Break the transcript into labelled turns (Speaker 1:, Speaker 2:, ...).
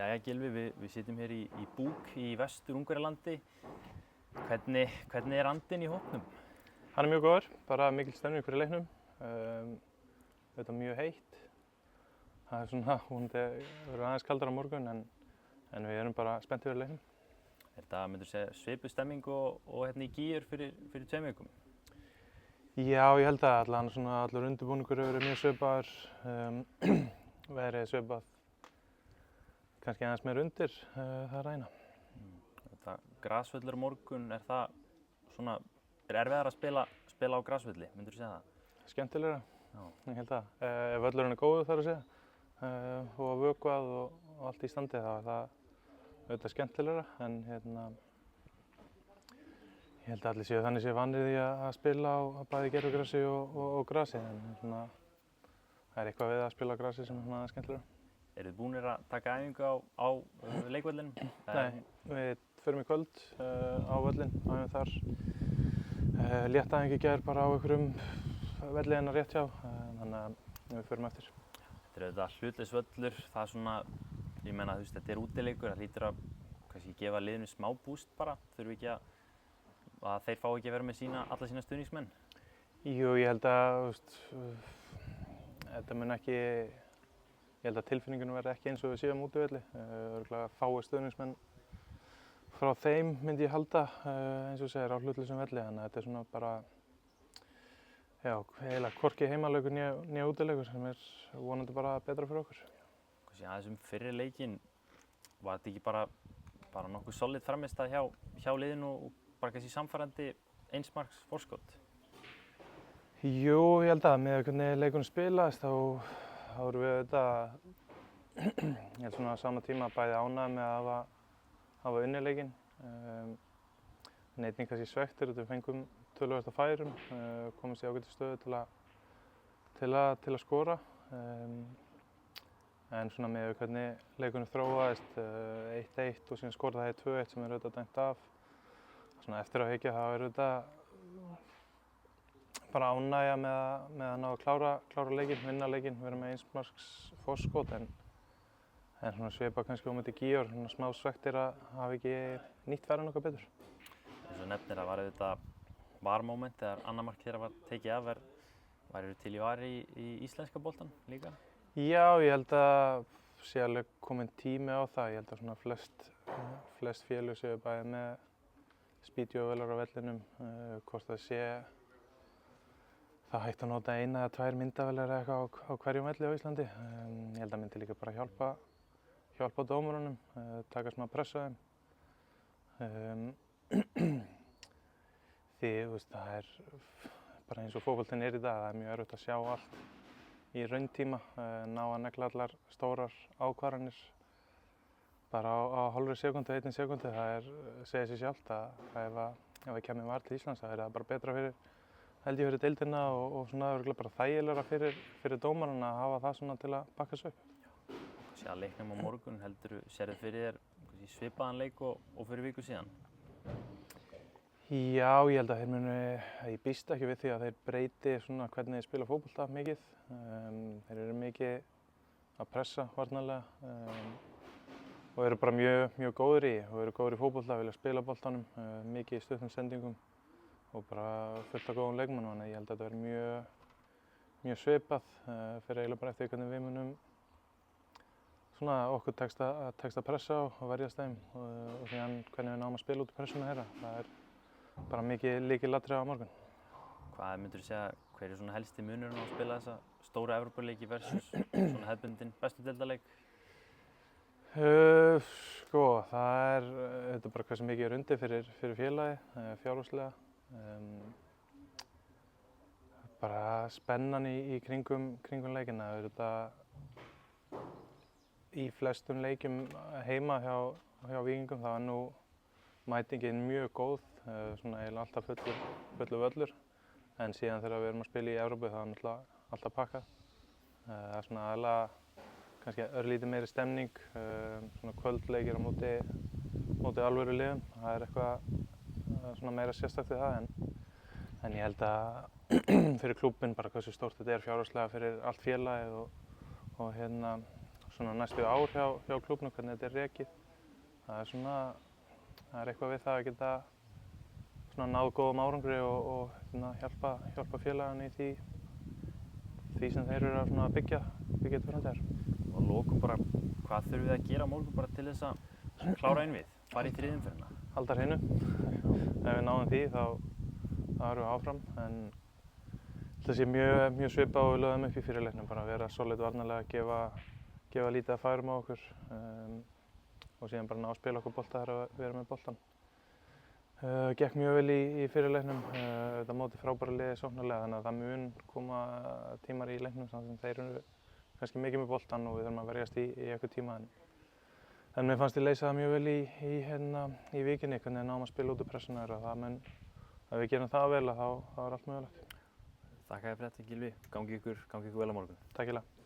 Speaker 1: Jæja Gylfi, við sitjum hér í Búk í Vestur-Ungverjalandi. Hvernig er andinn í hópnum?
Speaker 2: Hann er mjög góður, bara mikil stemning fyrir leiknum. Þetta er mjög heitt. Það er svona, vonandi verður aðeins kaldara á morgun en við erum bara spenntir fyrir leiknum.
Speaker 1: Er þetta, myndirðu segja, svipuð stemming og hérna í Gígjar fyrir 2 vikum?
Speaker 2: Já, ég held að allur undirbúningur hefur verið mjög svipaður. Veðrið svipað, kannski aðeins meira undir það ræna.
Speaker 1: Þetta grasvöllur á morgun, er erfiðara að spila á grasvölli, myndirðu segja það?
Speaker 2: Skemmtilegra,
Speaker 1: Já.
Speaker 2: ég held að. Ef völlurinn er góður þarf að segja og vökvað og allt í standi þá er það auðvitað skemmtilegra en ég held að allir þannig séu vanir því að spila á bæði gervigrasi og grasi en svona, það er eitthvað við að spila á grasi sem er svona skemmtilegra.
Speaker 1: Eru þið búnir að taka æfingu á leikvellinum?
Speaker 2: Nei, við förum í kvöld á völlinn, æfum þar. Létt æfingu í gær bara á einhverjum velli hérna rétt hjá, þannig að við förum eftir.
Speaker 1: Þetta er auðvitað hlutlaus völlur, það er svona, ég meina þú veist, þetta er útileikur, það hlýtur að kannski gefa liðinu smá búst bara, þurfi ekki að þeir fá ekki að vera með alla sína stuðningsmenn?
Speaker 2: Jú, ég held að, þetta mun ekki, ég held að tilfinningunum verði ekki eins og við séum útivelli. Örugglega fáir stuðningsmenn frá þeim myndi ég halda, eins og segir á hlutlausum velli, þannig að þetta er svona bara, já, eiginlega hvorki heimalaukur né útileikur sem er vonandi bara betra fyrir okkur.
Speaker 1: Aðeins fyrri leikinn, var þetta ekki bara nokkuð solid frammistaða hjá liðinu og bara kannski samfærandi einsmarks forskot?
Speaker 2: Jú, ég held að með hvernig leikurinn spilaðist þá erum við auðvitað, ég held svona á sama tíma bæði ánægð með að hafa unnið leikinn. En einnig kannski svekktir að við fengum töluvert af færum, komumst í ágætis stöðu til að skora. En svona með hvernig leikurinn þróaðist, 1-1 og síðan skoraði það 2-1 sem er auðvitað dæmt af. Svona eftir á hyggja þá er auðvitað bara ánægja með að ná að klára leikinn, vinna leikinn, vera með einsmarks forskot en svona svipað kannski á móti Gígjar, svona smá svekktir að hafa ekki nýtt færin okkar betur.
Speaker 1: Eins og nefnir að var auðvitað VAR-moment þegar annað mark þeirra var tekið af, værirðu til í VAR í íslenska boltan líka?
Speaker 2: Já, ég held að sé alveg kominn tími á það. Ég held að svona flest félög séu bæði með spídjóvélar á vellinum, hvort það sé það hægt að nota 1 eða 2 myndavélar eða eitthvað á hverjum velli á Íslandi. Ég held að myndi líka bara hjálpa dómurunum, taka smá pressa á þeim. Því, það er bara eins og fótboltinn er í dag, það er mjög erfitt að sjá allt í rauntíma, ná að negla allar stórar ákvarðanir bara á hálfri sekúndu, 1 sekúndu. Það segir sig sjálft að ef við kemum VAR til Íslands það það bara betra fyrir deildina og svona örugglega bara þægilegra fyrir dómarann að hafa það svona til að bakka sig upp.
Speaker 1: Að leiknum á morgun, sérðu fyrir þér svipaðan leik og fyrir viku síðan?
Speaker 2: Já, ég held að ég býst ekki við því að þeir breyti svona hvernig þeir spila fótbolta mikið. Þeir eru mikið að pressa varnarlega og eru bara mjög góðir í fótbolta, vilja spila boltanum, mikið í stuttum sendingum og bara fullt af góðum leikmönnum. Þannig að ég held að þetta verði mjög svipað, fyrir eiginlega bara eftir hvernig við munum svona okkur tekst að pressa og verjast þeim og síðan hvernig við náum að spila út pressuna þeirra. Það er bara mikið lykilatriði á morgun. Hvað
Speaker 1: myndirðu segja, hver er svona helsti munurinn á að spila þessa stóra Evrópuleiki versus svona hefðbundinn bestu deildarleik? Það er bara hversu mikið er undir fyrir félagið, fjárhagslega. Bara spennan í kringum leikina. Í flestum leikjum heima hjá Víkingum þá er nú mætingin mjög góð, svona eiginlega alltaf fullur völlur. En síðan þegar við erum að spila í Evrópu þá er náttúrulega alltaf pakkað. Það er svona aðalega kannski örlítið meiri stemning, svona kvöldleikir á móti alvöru liðum. Það er eitthvað svona meira sérstakt við það en ég held að fyrir klúbbinn bara hversu stórt þetta er fjárhagslega fyrir allt félagið og svona svona næstu ár hjá klúbbnum, hvernig þetta er rekið. Það er eitthvað við það að geta svona náð góðum árangri og hjálpa félaginu í því sem þeir eru að byggja til framtíðar.
Speaker 3: Og að lokum bara, hvað þurfum við að gera á morgun bara til þess að klára inn við, fara í þriðju umferðina?
Speaker 1: Halda hreinu. Ef við náum því þá erum við áfram, en það sé mjög svipað og við lögðum upp í fyrri leiknum, bara vera solid varnarlega, gefa lítið að færum á okkur og síðan bara ná að spila okkur bolta þegar við erum með boltan. Gekk mjög vel í fyrri leiknum, þetta móti frábæra liði sóknarlega, þannig að það mun koma tímar í leiknum sem þeir eru kannski mikið með boltan og við þurfum að verjast í eitthvað tíma. En mér fannst ég leysa það mjög vel í Víkinni, hvernig við náum að spila út úr pressunni þeirra. Ef við gerum það vel þá er allt mögulegt.
Speaker 3: Þakka þér fyrir þetta, Gylfi. Gangi ykkur vel á morgun.
Speaker 1: Takk hérlega.